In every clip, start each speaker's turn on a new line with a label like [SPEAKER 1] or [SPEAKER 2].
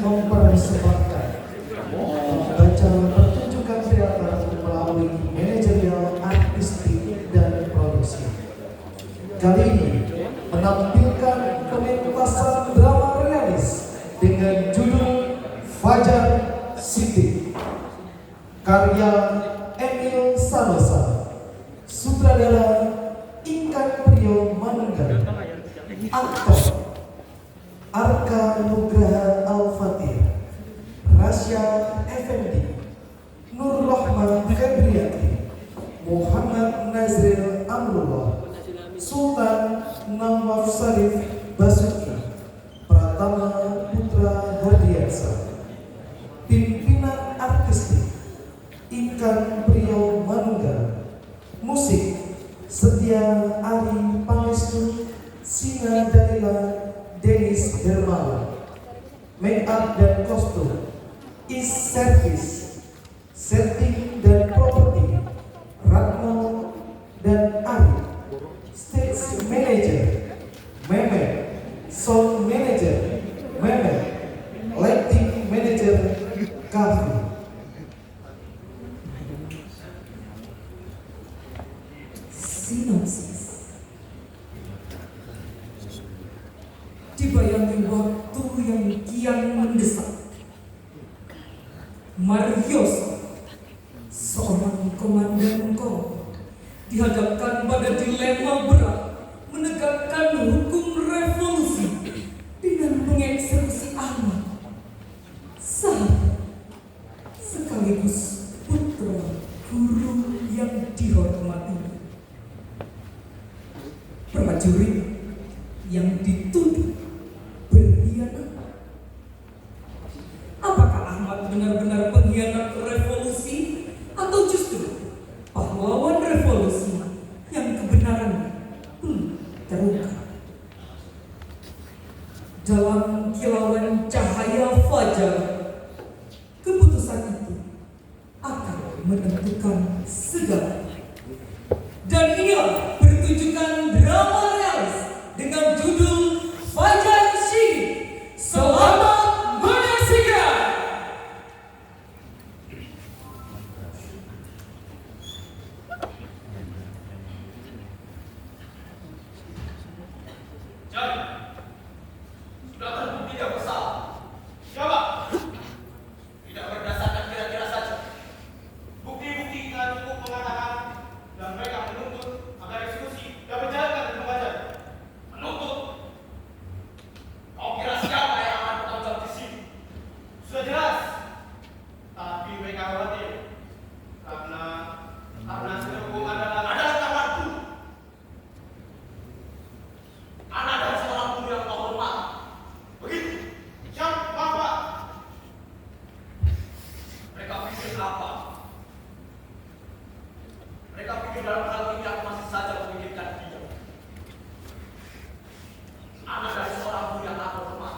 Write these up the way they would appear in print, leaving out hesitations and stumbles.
[SPEAKER 1] mempersembahkan membaca pertunjukan teater melalui manajerial, artistik, dan produksi. Kali ini menampilkan pementasan drama realis dengan judul Fajar Siti, karya Emil Sanosa, sutradara Ikan Prio Manunggal, aktor Arka Nugraha Al-Fatih, Rasya Effendi, Nur Rahman Febriati, Muhammad Nazril Amrullah, Sultan Nawaf Sarif Basuki, Pratama Putra Hardiansa. Pimpinan artistik Ikan Prio Manunggal. Musik Setia Ari Pangestu, Sina Dalila, Denis Dermawan. Make up dan kostum Is Service. Setting dan properti Ratno dan Ari. Stage manager Mehmet. Sound manager Mehmet. Lighting manager Kavi.
[SPEAKER 2] Sinopsis. Dibayangi waktu yang kian mendesak, Marioso, seorang komandan kor, dihadapkan pada dilema berat menegakkan hukum revolusi dengan mengeksekusi anak, sahabat, sekaligus putra guru yang dihormati. Prajurit yang dituduh berkhianat. Apakah Ahmad benar-benar pengkhianat revolusi atau justru pahlawan revolusi yang kebenaran belum terungkap? Dalam kilauan cahaya fajar, keputusan itu akan menentukan segala. Dan inilah pertunjukan drama realis dengan judul Fajar Siti. Selamat menyaksikan.
[SPEAKER 3] Jadi, sudah terbukti dia bersalah. Siapa? Tidak berdasarkan kira-kira saja. Bukti-bukti telah cukup mengatakan dan mereka menuntut agar eksekusi dapat dijalankan dengan wajar. Menuntut. Kau kira siapa yang akan bertanggung jawab di sini? Sudah jelas. Tapi mereka khawatir karena hasil hukum adalah tawarku. Anak dari seorang guru yang kau hormat. Begitu. Siap, Bapak. Mereka pikir apa? Mereka pikir dalam hal ini aku masih saja memikirkan dia. Anak dari seorang guru yang aku hormat.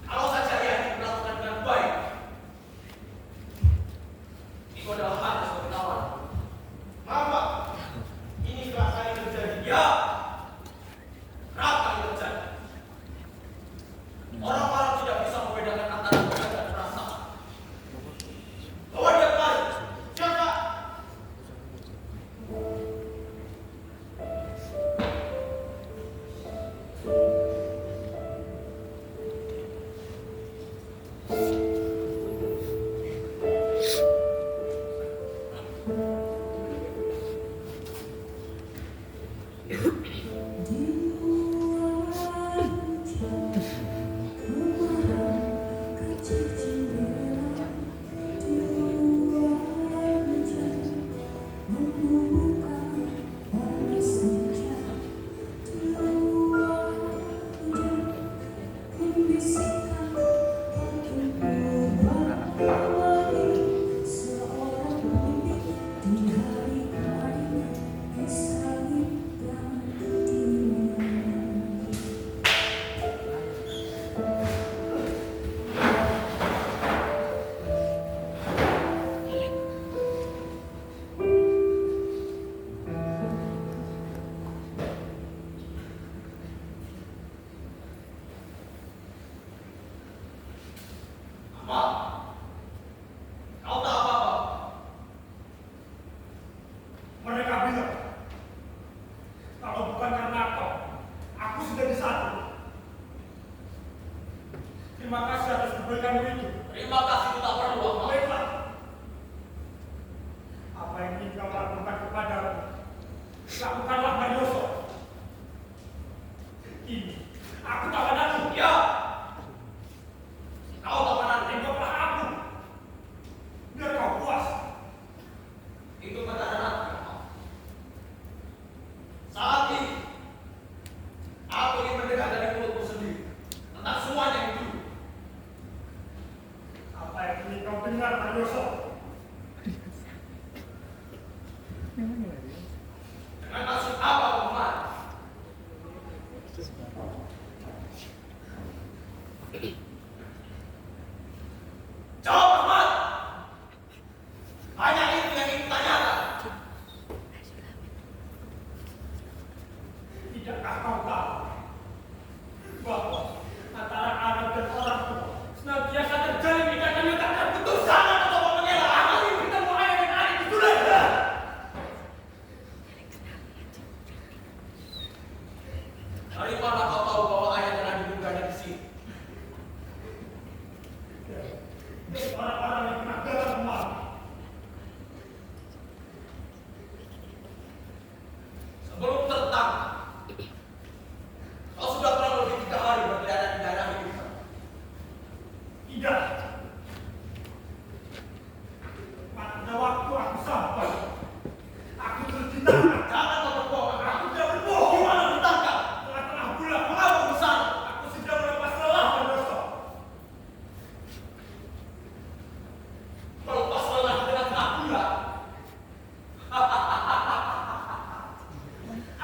[SPEAKER 3] Kalau saja ia diperlakukan dengan baik, itu adalah hal yang seperti kawan. Maaf, Pak. Ini kerap kali terjadi. Ya, kerap kali terjadi. Orang-orang tidak bisa membedakan antara benar dan perasaan. Bawa dia kemari. Siapa? Terima kasih atas kebaikanmu itu. Terima kasih itu tak perlu. Baiklah. Apa yang ingin kau lakukan kepadaku? Lakukanlah Marioso. Ini, aku tawananmu. Ya. Kau tawanan, tembaklah aku. Biar kau puas. Itu pertahanan. Saat ini, aku ingin mendengar dari mulutmu sendiri tentang semuanya yang dulu. Apa yang ingin kau dengar, Marioso? Dengan maksud apa kau kemari? Jawab, Ahmad. Hanya itu yang ingin tanyakan. Tidakkah kau tahu bahwa antara anak dan orang tua senantiasa terjalin ikatan yang tak terputuskan atau mengelak amal ini bertemu ayah dan adik itu sudah. Dari mana kau tahu bahwa ayah dan adik juga ada di sini? Orang-orang yang pernah datang kemari. Sebelum tertangkap, kau sudah kurang lebih 3 hari berkeliaran di daerah ini. Tidak. Pada waktu aku sampai, aku terus ditangkap. Jangan kau berbohong. Aku tidak berbohong. Gimana ditangkap? Tengah-tengah bulan. Mengapa di sana? Aku sedang melepas lelah dan dosa. Melepas lelah di tengah bulan.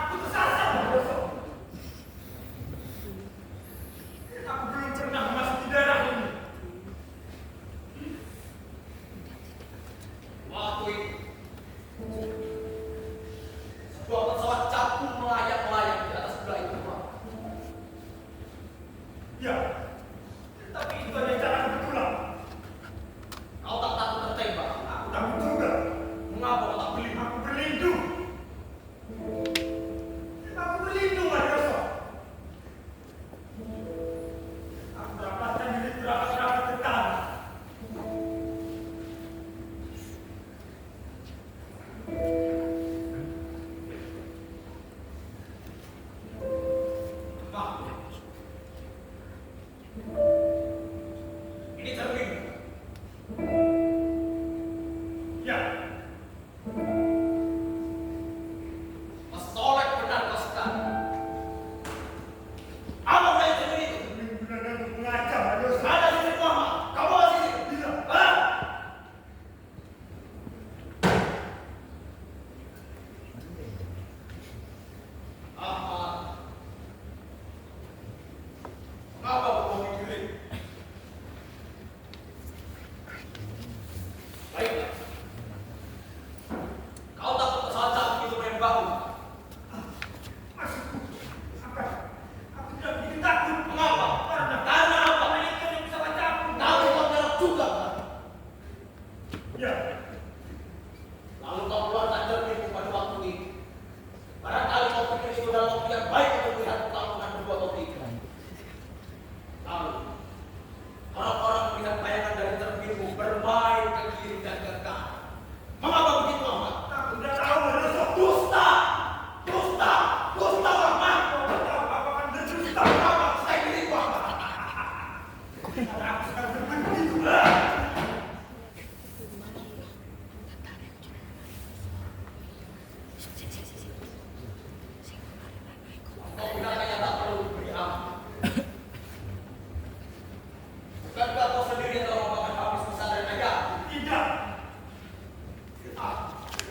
[SPEAKER 3] Aku tersasar dan dosa. Aku belum pernah memasuki daerah ini. Waktu itu, sebuah pesawat capung melayang-layang di atas belah itu. Ya, tapi itu hanya cara kebetulan. Kau tak takut tertembak? Aku takut juga. Mengapa kau tak berlindung? Aku berlindung. Aku berlindung, Marioso. Aku dapatkan diri berapat-rapat ke tanah. Maaf. Ini cermin. Ya. Mesolek benar kau sekarang. Apa saya cermin itu? Benar-benar mengacau, Marioso. Ada sisi Muhammad. Kamu ada sisi? Tidak. Ahmad. Mengapa kau bohongi diri? Baiklah. Kau takut pesawat capung itu menembakmu? Maksudku, apa? Aku tidak begitu takut. Mengapa? Karena apa? Itu yang pesawat capung. Tahu kau terap juga, kan? Ya. Lalu kau keluarkan cerminmu pada waktu itu. Barangkali kau pikir itu adalah waktu yang baik untuk melihat pertarungan berbuat atau tidak. Lalu, orang-orang melihat bayangan dari cerminmu bermain ke kiri dan ke kanan. Mengapa begitu, Ahmad? Aku tidak tahu, Marioso. Dusta! Dusta! Dusta, Ahmad! Kau tidak tahu apa akan berdusta. Mengapa? Saya diriku, Ahmad. Karena aku sedang begitu. Kau benarkah tak perlu diberi ampun? Bukankah kau sendiri yang telah membakar habis pesantren ayah? Tidak.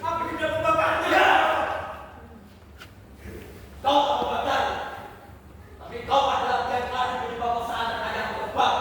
[SPEAKER 3] Aku tidak membakarnya. Ya. Kau tak membakar. Tapi kau adalah yang ada di bawah pesantren ayah terbakar.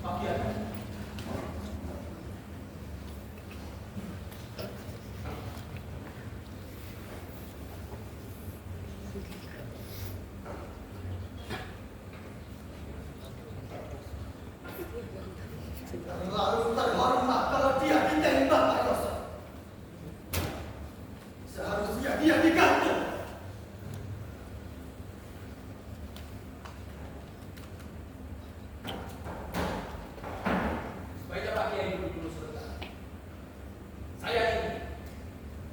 [SPEAKER 3] Pak Kiai. Lalu terhormat kalau dia ditembak, Pak Yoso. Seharusnya dia digantung. Sebaiknya Pak Kiai duduk dulu sebentar. Saya ingin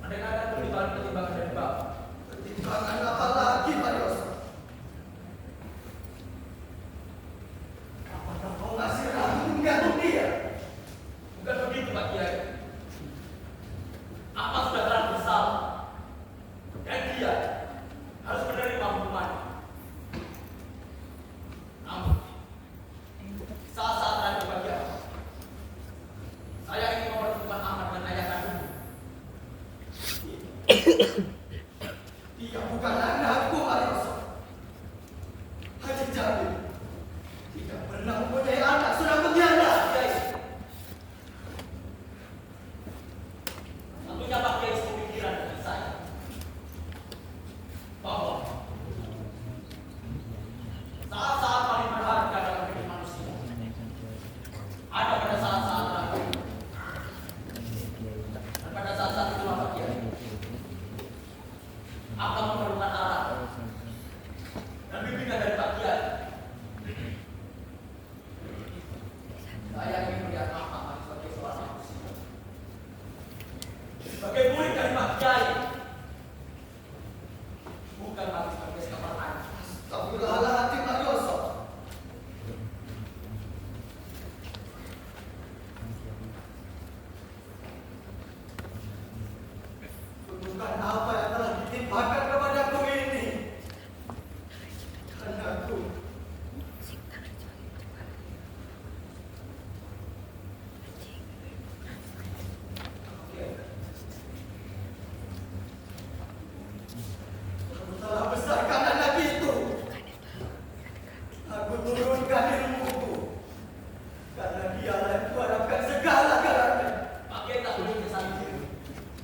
[SPEAKER 3] mendengarkan pertimbangan dari Bapak. Pertimbangan apa lagi, Pak Yoso? Apakah kau masih ragu menggantung dia? Bukan begitu, Pak Kiai. Apa sudah terlalu bersalah? Dan dia harus menerima hukuman. Namun, saat-saat terakhir Pak Kiai, saya ingin mempertemukan Ahmad dengan ayah kandungnya. Dia bukan anakku, Pak Yoso. Haji Jamil tidak pernah mempunyai anak, sudah mengkhianat, Kiai. Tentunya Pak Kiai sepemikiran dengan saya bahwa saat-saat paling berharga dalam hidup manusia ada pada saat-saat terakhir. Dan pada saat-saat itu Pak Kiai akan memerlukan arah dan bimbingan dari Pak Kiai. Saya ingin melihat Ahmad sebagai seorang manusia, sebagai murid dari Pak Kiai, bukan lagi sebagai sekamar anak. Astagfirullahaladzim, Pak Yoso. Bukan apa yang telah ditimpakan kepadaku ini. Anakku. Kamu telah besarkan anak itu. Aku turunkan ilmuku. Karena dialah yang kuharapkan segala-galanya. Pak Kiai tak boleh menyesali diri.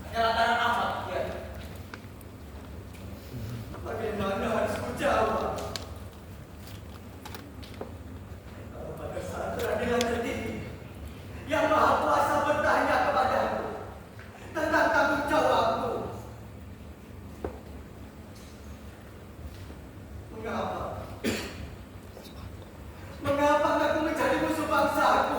[SPEAKER 3] Hanya lantaran apa, Pak Kiai? Bagaimana harus kujawab? Kalau pada saat peradilan tertinggi, Yang Maha Kuasa bertanya kepadaku tentang tanggung jawabku. Mengapa? Mengapa aku menjadi musuh bangsaku,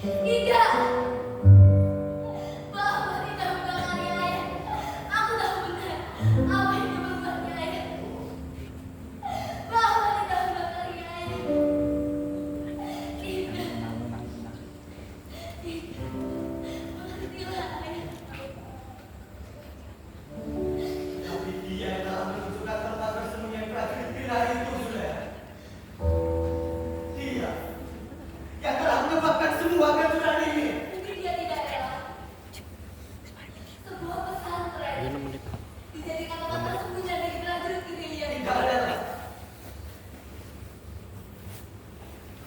[SPEAKER 4] Tidak. Bapak tidak mengenali ayah. Aku tahu benar apa yang diperbuatnya ayah. Bapak tidak mengenali ayah. Tidak. Tidak. Mengertilah ayah.
[SPEAKER 3] Tapi dia yang telah menunjukkan tempat bersembunyi yang prajurit Gerah itu, Saudara. Dia yang telah menyebabkan semua kehancuran ini.
[SPEAKER 4] Mungkin dia tidak rela. Sebuah pesantren dijadikan tempat persembunyian dari prajurit gerilya.
[SPEAKER 3] Tidak ada.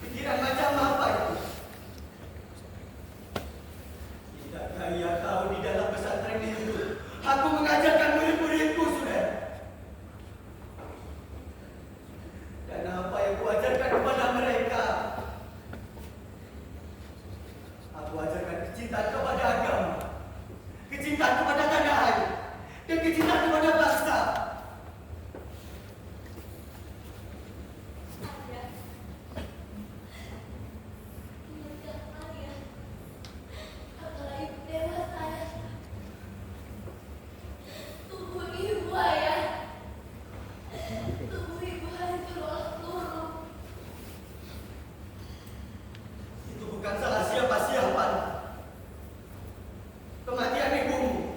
[SPEAKER 3] Pikiran macam apa itu? Tidakkah ia tahu di dalam pesantren itu aku mengajarkan murid-muridku, Saudara? Dan apa yang kuajarkan kepada mereka? Aku ajarkan kecintaan kepada agama, kecintaan kepada tanah air, dan kecintaan kepada bangsa.
[SPEAKER 4] Ayah. Ingatkan ayah. Apalagi ibu dewasa ayah. Tubuh ibu ayah. Tubuh ibu hancur oleh peluru.
[SPEAKER 3] Itu bukan salah siapa-siapa. Kematian ibumu,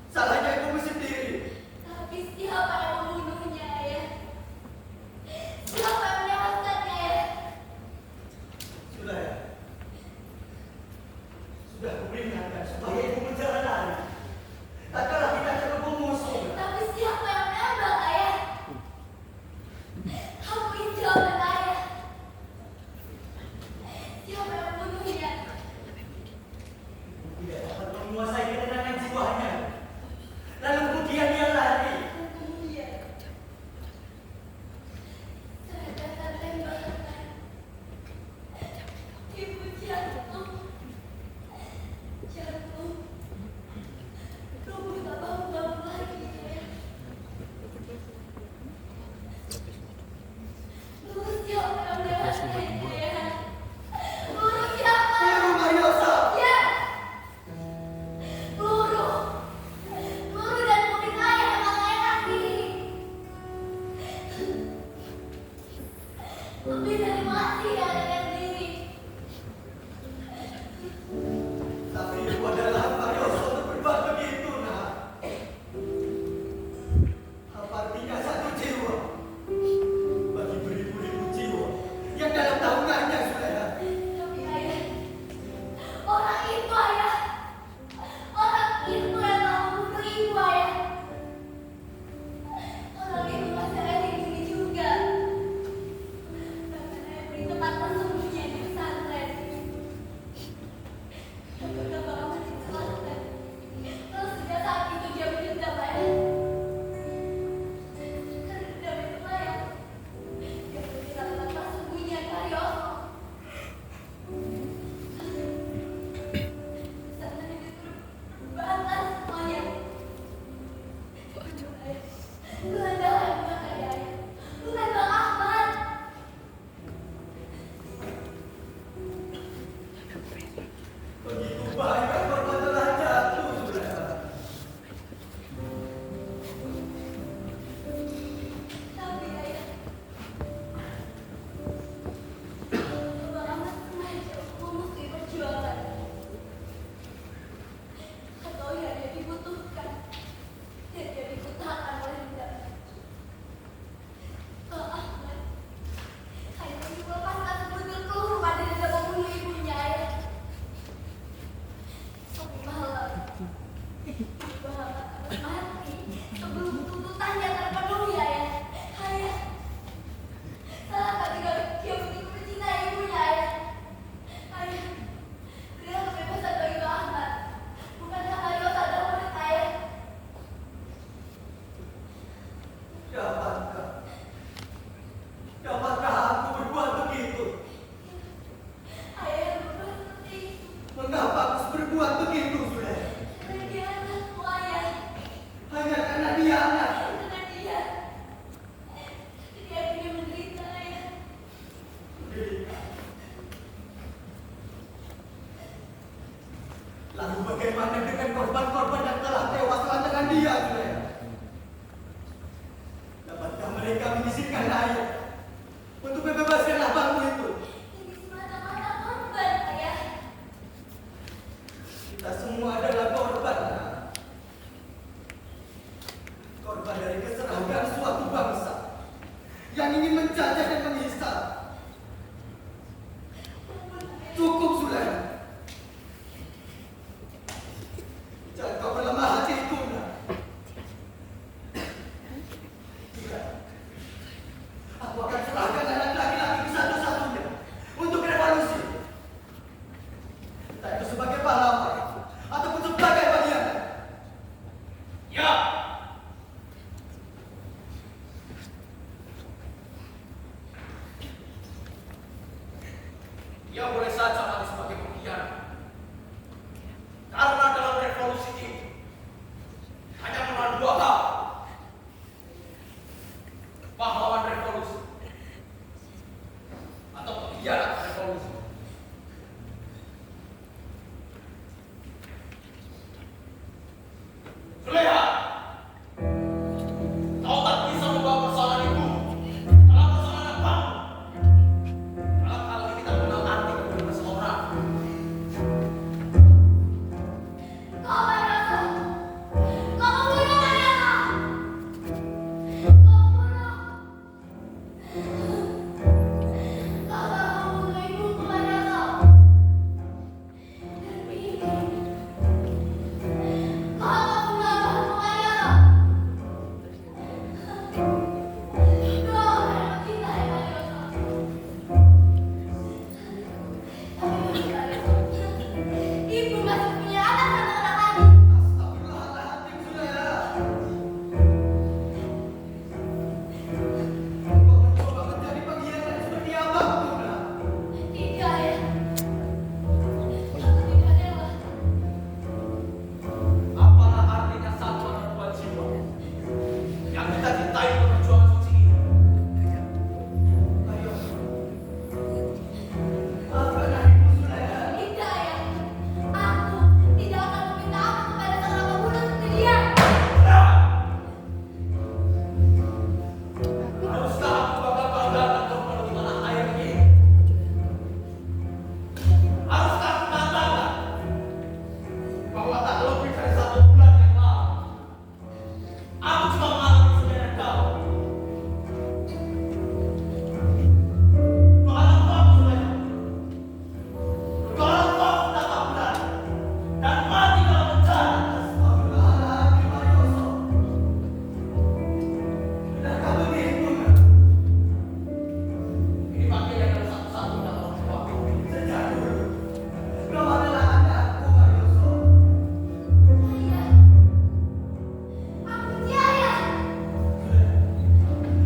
[SPEAKER 3] salahnya ibumu sendiri.
[SPEAKER 4] Tapi siapa yang membunuhnya ayah? Siapa yang menewaskannya ayah?
[SPEAKER 3] Sudah ya? Sudah kuperingatkan supaya ibumu jangan lari. Tak kalah kita terhubung musuh.
[SPEAKER 4] Tapi siapa yang menembak ayah? Aku ingin jawaban ayah. Siapa yang membunuhnya?
[SPEAKER 3] Tidak dapat menguasai ketenangan jiwanya. Lalu kemudian dia lari.
[SPEAKER 4] Dan kemudian saya datang tembakan. Ibu jatuh. Jatuh. Tubuh tak bangun lagi ayah. Lalu siapa yang menewaskannya ayah? Lalu siapa?
[SPEAKER 3] Ibu Mariosa.
[SPEAKER 4] Ya. Guru. Guru dan murid ayah emang enak nih. Lebih dari mati ya dengan diri.
[SPEAKER 3] Tapi ibu adalah Mariosa untuk berbuat begitu, nak. Apa artinya satu jiwa bagi beribu-ribu jiwa yang dalam taungannya, Saudara?
[SPEAKER 4] Tapi ayah, orang itu ayah. Orang itu yang telah membunuh ibu ayah. Orang itu masih ada di sini juga. Bahkan ayah beri tempat persembunyian di pesantren. Apakah Bapak masih selamat? Lalu sejak saat itu dia berdendam ayah. Karena dendam itu ayah. Dia berdendam tempat persembunyian Karyoso. Pesantren itu terbakar semuanya. Tuhan adalah yang memakai ayah. Tuhan Bang Ahmad.
[SPEAKER 3] Begitu banyak korban telah jatuh, Saudara.
[SPEAKER 4] Tapi ayah, Bang Ahmad sengaja memusuhi perjuangan. Atau ia hanya dibutuhkan dan dia dibutakan oleh dendam. Bang Ahmad hanya ingin melepaskan sebutir peluru pada dendam membunuh ibunya ayah. Tapi malam, Bang Ahmad harus mati sebelum tuntutannya terpenuhi ayah. Ayah, salahkah jika dia begitu mencintai ibunya ayah? Ayah, berilah kebebasan bagi Bang Ahmad. Bukankah Mariosa adalah murid ayah?
[SPEAKER 3] Dapatkah aku berbuat begitu?
[SPEAKER 4] Ayah yang berbuat seperti itu.
[SPEAKER 3] Mengapa aku harus berbuat begitu, Saudara?
[SPEAKER 4] Karena dia anakku ayah.
[SPEAKER 3] Hanya karena dia anak.
[SPEAKER 4] Karena dia punya menderita ayah.
[SPEAKER 3] bagaimana dengan korban-korban yang telah tewas lantaran dia, Zulaiha? Dapatkah mereka mengizinkan ayah untuk membebaskan abangmu itu?
[SPEAKER 4] Ini semata-mata korban, ayah.
[SPEAKER 3] Kita semua adalah korban, nak. Korban dari keserakahan suatu bangsa yang ingin menjajah dan menghisap. Cukup, Zulaiha. Jangan kau berlemah hati itu, nak. Tidak. Aku akan serahkan anak laki-laki satu-satunya untuk revolusi. Entah itu sebagai pahlawan ataupun sebagai bagian. Ya. Dia boleh saja mati sebagai pengkhianat. Karena dalam revolusi ini hanya mengenal dua hal. Pahlawan revolusi atau pengkhianat revolusi. Zulaiha, kau tak bisa membawa persoalan itu dalam persoalan apa? Kalau kita mengenal arti kebenaran seseorang.
[SPEAKER 4] Kau Maroso, kau membunuh ayahku. Kau bunuh. Kau membunuh ibuku, Maroso. Dan ini, kau membunuh abangku, Maroso. Kau akan mencintai Maroso. Ibu masih punya anak satu orang lagi.
[SPEAKER 3] Astagfirullahaladzim, Zulaiha. Kau mencoba menjadi pengkhianat seperti abangmu, nak.
[SPEAKER 4] Tidak, ya. Aku tidak rela.
[SPEAKER 3] Apalah artinya satu atau dua jiwa yang kita cintai untuk perjuangan suci ini? Ayo, maafkan adikku, Zulaiha.
[SPEAKER 4] Tidak, ya. Aku tidak akan meminta ampun kepada seorang pembunuh seperti dia.
[SPEAKER 3] Haruskah aku bangga-banggakan kau melalui tanah air ini? Haruskah aku banggakan bahwa tak lebih dari 1 bulan yang lalu aku juga mengalami sebenarnya kau. Orang tuaku, Zulaiha. Orang tuaku tak benar dan mati dalam bencana. Astagfirullahaladzim, Maroso. Benarkah begitu, nak? Ini pakaian yang satu-satunya orang tuaku. Sejak dulu kau adalah anakku, Maroso.
[SPEAKER 4] Ayah. Aku benci ayah.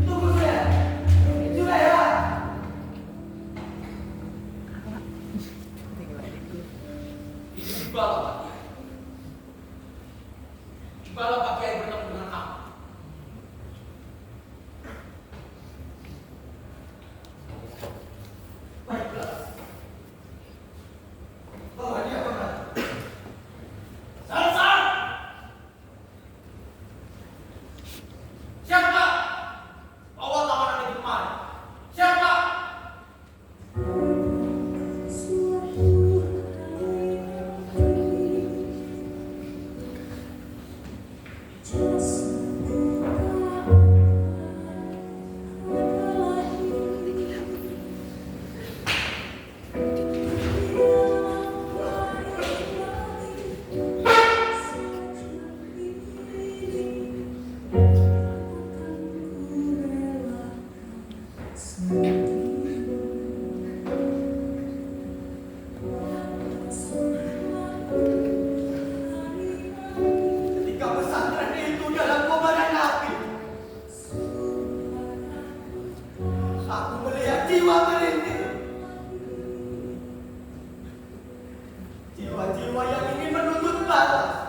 [SPEAKER 3] Tunggu, Zulaiha. Zulaiha. Ini Iqbal, Pak Kiai. Iqbal, Pak Kiai bertemu dengan aku. Baiklah. Bawa dia kemana? Salsa! Siapa? Bawa tawanan itu kemari. Siapa? Ketika pesantren itu dalam kobaran api, aku melihat jiwa merintih. Jiwa-jiwa yang ingin menuntut balas.